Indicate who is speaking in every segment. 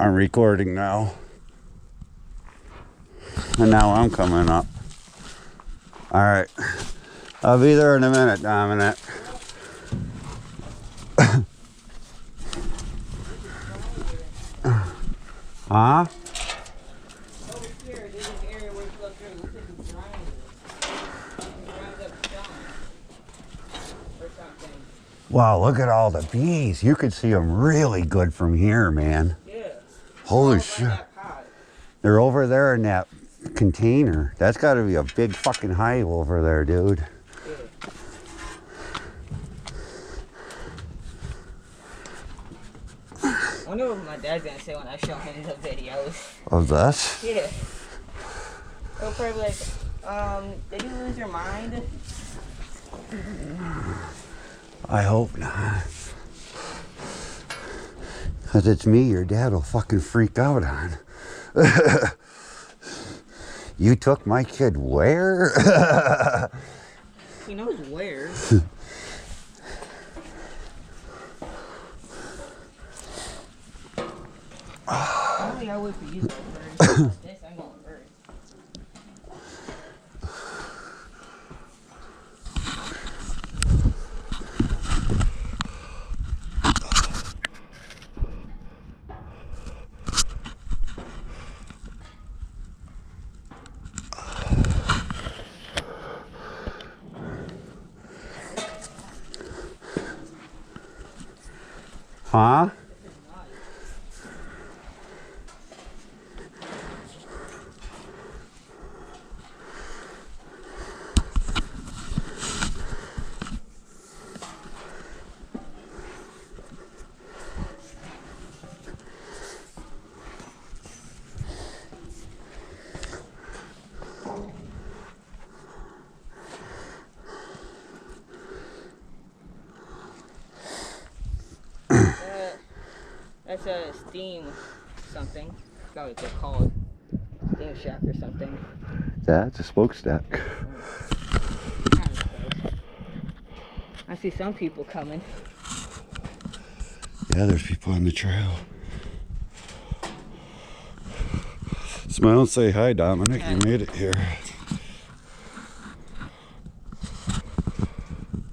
Speaker 1: I'm recording now. And now I'm coming up. Alright. I'll be there in a minute, Dominic. Huh?
Speaker 2: Over here, there's an area where you go through. Looks like it's grinding. Grind up stone. Or something.
Speaker 1: Wow, look at all the bees. You could see them really good from here, man.
Speaker 2: Yeah.
Speaker 1: Holy shit.
Speaker 2: That pot.
Speaker 1: They're over there in that container. That's got to be a big fucking hive over there, dude.
Speaker 2: Yeah. I wonder what my dad's gonna say when I show him the videos.
Speaker 1: Of this?
Speaker 2: Yeah. He'll probably be like, did you lose your mind?
Speaker 1: I hope not. Because it's me your dad will fucking freak out on. You took my kid where?
Speaker 2: He knows where. Only I would for you first. This I'm going first.
Speaker 1: Huh?
Speaker 2: That's a steam something. I forgot what they're called. Steam shack or something.
Speaker 1: That's a smokestack.
Speaker 2: I see some people coming.
Speaker 1: Yeah, there's people on the trail. Smile and say hi, Dominic. You made it here.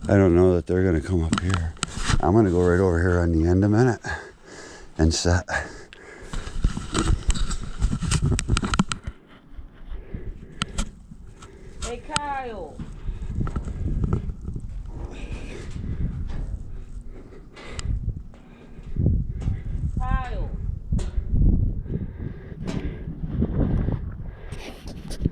Speaker 1: I don't know that they're going to come up here. I'm going to go right over here on the end a minute and set.